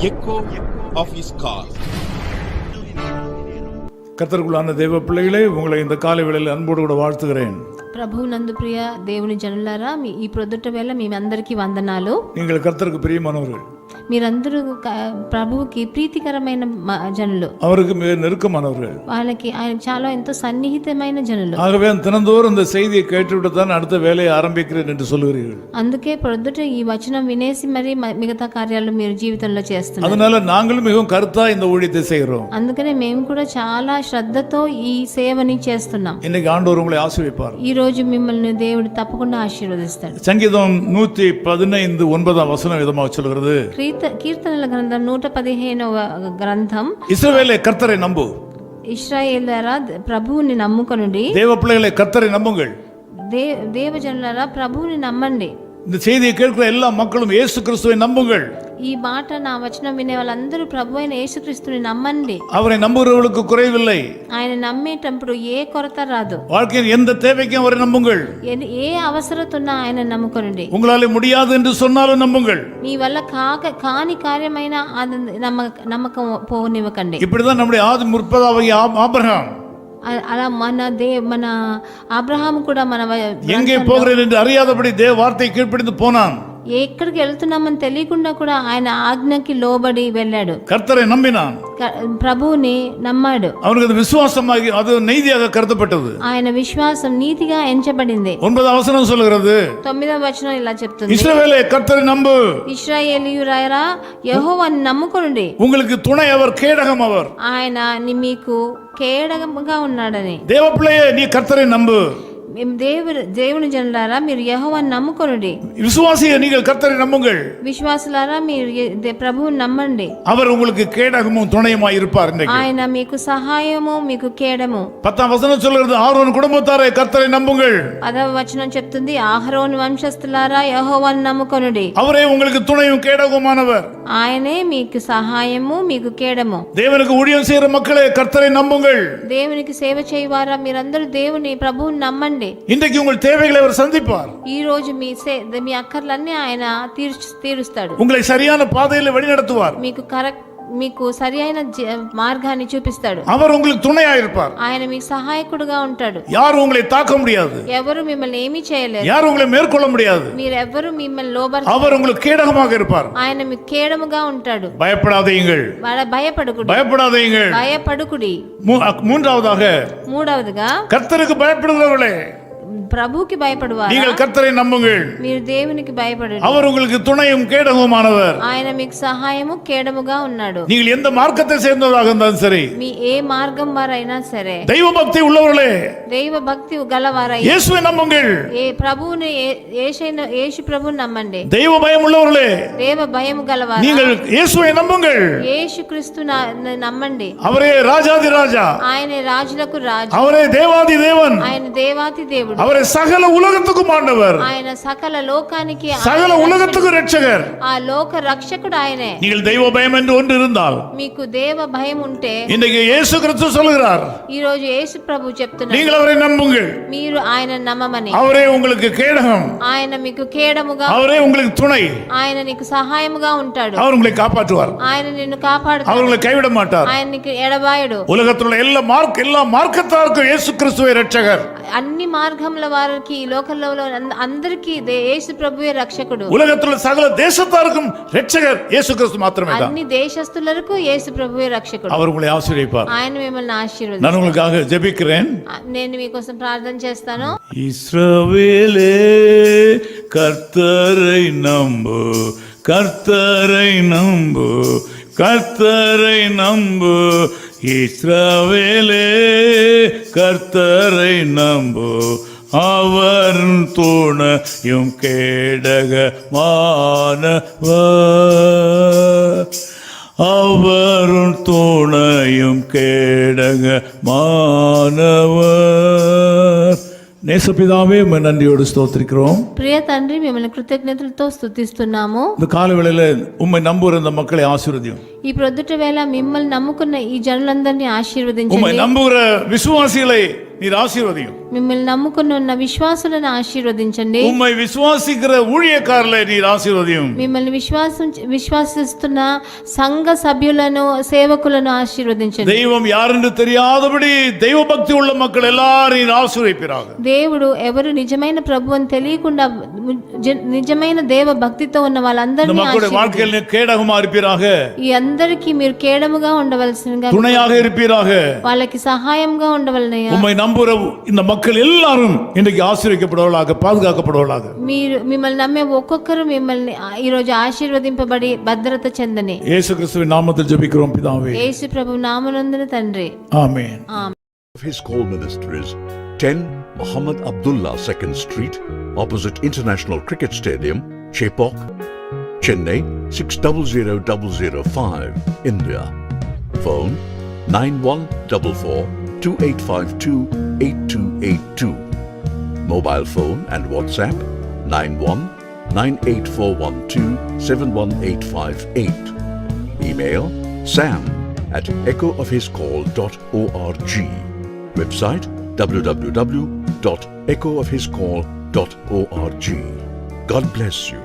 echo of his call. கர்த்தருக்குள்ளான தேவ பிள்ளைகளே, உங்களை இந்த காலை வேளையில் అన్బోడు కూడా வாழ்த்துகிறேன். ప్రభువు నందు ప్రియ దేవుని జనులారా, ఈ ప్రొద్దుట వేళ మీ అందరికీ వందనాలు. நீங்கள் கர்த்தருக்கு பிரியமானவர்கள். మీరందరూ ప్రభువుకి ప్రీతికరమైన జనులు, அவருக்கு மிக நெருக்கமானவர்கள், వాళ్ళకి ఆయన చాలా ఎంతో సన్నిహితమైన జనులు. ஆகவே தினந்தோறும் இந்த செய்தியை கேட்டுவிட்டு தான் அடுத்த வேலையை ஆரம்பிக்கிறேன் என்று சொல்லுகிறீர்கள். అందుకే ప్రొద్దుట ఈ వచనం వినేసి మరి మిగతా కార్యాలు మీరు జీవితంలో చేస్తున్నారు. அதனால நாங்களும் மிகவும் கருத்தா இந்த ஊழியத்தை செய்கிறோம். అందుకనే మేము కూడా చాలా శ్రద్ధతో ఈ సేవని చేస్తున్నాం. இன்னைக்கு ஆண்டவர் உங்களை ஆசீர்வதிப்பார். ఈ రోజు మిమ్మల్ని దేవుడు తప్పకుండా ఆశీర్వదిస్తాడు. சங்கீதம் 115:9 விதமாக சொல்கிறது, కీర్తనల గ్రంథం 115వ గ్రంథం, இஸ்ரவேலே கர்த்தரை நம்பு, ఇశ్రాయేలులారా ప్రభువుని నమ్ముకొనుడి. தேவ பிள்ளைகளை கர்த்தரை நம்புங்கள். దేవజనులారా ప్రభువుని నమ్మండి. இந்த செய்தியை கேட்கிற எல்லா மக்களும் இயேசு கிறிஸ்துவை நம்புங்கள். ఈ మాట నా వచనం వినే వాళ్ళందరూ ప్రభు అయిన యేసుక్రీస్తుని నమ్మండి. அவரை நம்புகிறவர்களுக்கு குறைவில்லை. ఆయన నమ్మేటప్పుడు ఏ కొరత రాదు. வாழ்க்கையின் எந்த தேவைக்கும் அவரை நம்புங்கள். ఏ అవసరత ఉన్నా ఆయన నమ్ముకొనండి. உங்களால முடியாது என்று சொன்னாலும் நம்புங்கள். మీ వల్ల కాని కార్యమైన నమ్మకం పోనివ్వకండి. இப்படிதான் நம்முடைய ஆதி முற்பதாகிய ஆபிரகாம் అలా మన అబ్రహాము కూడా మన எங்கே போகிறேன் என்று அறியாதபடி தேவ வார்த்தை கீழ்ப்படிந்து போனான். ఎక్కడికి వెళ్తున్నామని తెలియకుండా కూడా ఆయన ఆజ్ఞకి లోబడి వెళ్ళాడు. கர்த்தரை நம்பினான், ప్రభువుని నమ్మాడు. அவனுக்கு அது விசுவாசமாகி அது நீதியாக கருதப்பட்டது. ఆయన విశ్వాసం నీతిగా ఎంచబడింది. 9వ వచనం சொல்கிறது, 9వ వచనం ఇలా చెప్తుంది, இஸ்ரவேலே கர்த்தரை நம்பு, ఇశ్రాయేలీయులారా యెహోవాను నమ్ముకొనుడి. உங்களுக்கு துணை அவர், கேடகம் அவர். ఆయన మీకు కేడగముగా ఉన్నాడని. தேவ பிள்ளையே, நீ கர்த்தரை நம்பு. దేవుని జనులారా మీరు యెహోవాను నమ్ముకొనుడి. விசுவாசியே, நீங்கள் கர்த்தரை நம்புங்கள். విశ్వాసులారా మీరు ప్రభువుని నమ్మండి. அவர் உங்களுக்கு கேடகமும் துணையுமாய் இருப்பார். ఆయన మీకు సహాయము, మీకు కేడము. 10వ వచనం சொல்கிறது, ஆரோன் குடும்பத்தாரே கர்த்தரை நம்புங்கள். 10వ వచనం చెప్తుంది, అహరోను వంశస్థులారా యెహోవాను నమ్ముకొనుడి. அவரே உங்களுக்கு துணையும் கேடகமானவர். ఆయనే మీకు సహాయము, మీకు కేడము. தேவனுக்கு ஊழியம் செய்கிற மக்களே கர்த்தரை நம்புங்கள். దేవునికి సేవ చేయవారా మీరందరూ దేవుని ప్రభువుని నమ్మండి. இன்றைக்கு உங்கள் தேவைகளை அவர் சந்திப்பார். ఈ రోజు మీ అక్కర్లన్నీ ఆయన తీరుస్తాడు. உங்களை சரியான பாதையில் வழிநடத்துவார். మీకు సరి అయిన మార్గాన్ని చూపిస్తాడు. அவர் உங்களுக்கு துணையா இருப்பார். ఆయన మీకు సహాయకుడుగా ఉంటాడు. யாரும் உங்களை தாக்க முடியாது. ఎవరు మిమ్మల్ని ఏమీ చేయలేరు. யாரும் உங்களை மேற்கொள்ள முடியாது. మీరెవరు మిమ్మల్ని లోబరు. அவர் உங்களுக்கு கேடகமாக இருப்பார். ఆయన మీకు కేడముగా ఉంటాడు. பயப்படாதீங்கள், భయపడుకుడి. மூன்றாவதுగా கர்த்தருக்கு பயப்படுகிறவர்களே, ప్రభువుకి భయపడువారా நீங்கள் கர்த்தரை நம்புங்கள். మీరు దేవునికి భయపడండి. அவர் உங்களுக்கு துணையும் கேடகமானவர். ఆయన మీకు సహాయము, కేడముగా ఉన్నాడు. நீங்கள் எந்த மார்க்கத்தை சேர்ந்தவராக இருந்தாலும் சரி, మీ ఏ మార్గం వారైనా సరే, தெய்வ பக்தி உள்ளவர்களே, దైవ భక్తి గలవారై இயேசுவை நம்புங்கள். ప్రభువుని యేసు ప్రభువుని నమ్మండి. தெய்வ பயம் உள்ளவர்களே, దేవ భయము గలవారు, நீங்கள் இயேசுவை நம்புங்கள். యేసుక్రీస్తు నమ్మండి. அவரே ராஜாதி ராஜா, ఆయనే రాజులకు రాజు, அவரே தேவாதி தேவன், ఆయన దేవాతి దేవుడు, அவரே சகல உலகத்துக்கும் ஆண்டவர், ఆయన సకల లోకానికి, சகல உலகத்துக்கும் ரட்சகர், ఆ లోక రక్షకుడు ఆయనే. நீங்கள் தெய்வ பயம் என்று ஒன்று இருந்தால், మీకు దేవ భయం ఉంటే, இன்றைக்கு இயேசு கிறிஸ்து சொல்கிறார், ఈ రోజు యేసు ప్రభు చెప్తున్నారు, நீங்கள் அவரை நம்புங்கள். మీరు ఆయన నమ్మమని. அவரே உங்களுக்கு கேடகம், ఆయన మీకు కేడముగా, அவரே உங்களுக்கு துணை, ఆయన నీకు సహాయముగా ఉంటాడు. அவர் உங்களை காப்பாற்றுவார். ఆయన నిన్ను కాపాడుతాడు. அவர் உங்களை கைவிட மாட்டார். ఆయన నీకు ఎడబాయడు. உலகத்தில் உள்ள எல்லா மார்க்கத்தாருக்கும் இயேசு கிறிஸ்துவே ரட்சகர். అన్ని మార్గముల వారికి, ఈ లోకంలో అందరికీ యేసు ప్రభువే రక్షకుడు. உலகத்தில் சகல தேசத்தாருக்கும் ரட்சகர் இயேசு கிறிஸ்து மாத்திரமே தான். అన్ని దేశస్తులకు యేసు ప్రభువే రక్షకుడు. அவர் உங்களை ஆசீர்வதிப்பார். ఆయన మిమ్మల్ని ఆశీర్వదిస్తాడు. நான் உங்களுக்காக ஜெபிக்கிறேன். నేను మీకోసం ప్రార్థన చేస్తాను. இஸ்ரவேலே கர்த்தரை நம்பு, கர்த்தரை நம்பு, கர்த்தரை நம்பு. இஸ்ரவேலே கர்த்தரை நம்பு, அவர் துணையும் கேடகமானவர், அவர் துணையும் கேடகமானவர். நேசபிதாவே, நன்றியோடு ஸ்தோத்திரிக்கிறோம். ప్రియ తండ్రి, మిమ్మల్ని కృతజ్ఞతలతో స్తుతిస్తున్నాము. இந்த காலவேளையில உம்மை நம்புகிற இந்த மக்களை ஆசீர்வதியும். ఈ ప్రొద్దుట వేళ మిమ్మల్ని నమ్ముకున్న ఈ జనులందరినీ ఆశీర్వదించండి. உம்மை நம்புகிற விசுவாசிகளை நீர் ஆசீர்வதியும். మిమ్మల్ని నమ్ముకుని ఉన్న విశ్వాసులను ఆశీర్వదించండి. உம்மை விசுவாசிக்கிற ஊழியக்காரர்களை நீர் ஆசீர்வதியும். మిమ్మల్ని విశ్వాసిస్తున్న సంఘ సభ్యులను సేవకులను ఆశీర్వదించండి. தெய்வம் யாரென்று தெரியாதபடி தெய்வ பக்தி உள்ள மக்கள் எல்லாரும் நீர் ஆசீர்வதிப்பீராக. దేవుడు ఎవరు నిజమైన ప్రభు అని తెలియకుండా నిజమైన దేవ భక్తితో ఉన్న వాళ్ళందరినీ நம்மளுடைய வாழ்க்கையில் கேடகமா இருப்பீராக. ఈ అందరికీ మీరు కేడముగా ఉండవలసినగా, துணையாக இருப்பீராக, వాళ్ళకి సహాయంగా ఉండవలనయ్యా. உம்மை நம்புற இந்த மக்கள் எல்லாரும் இன்றைக்கு ஆசீர்வதிக்கப்படுவார்களாக, பாதுகாக்கப்படுவார்களாக. మిమ్మల్ని నమ్మే ఒక్కొక్కరు మిమ్మల్ని ఈ రోజు ఆశీర్వదింపబడి భద్రత చెందని இயேசு கிறிஸ்துவின் நாமத்தில் ஜெபிக்கிறோம் பிதாவே. యేసు ప్రభు నామనందున తండ్రి, ஆமென். ఆమేన్. His call ministries 10 Muhammad Abdullah 2nd Street, opposite International Cricket Stadium, Chepauk, Chennai 600005, India. Phone 914428528282. Mobile phone and WhatsApp 919841271858. Email sam@echoofhiscall.org. Website www.echoofhiscall.org. God bless you.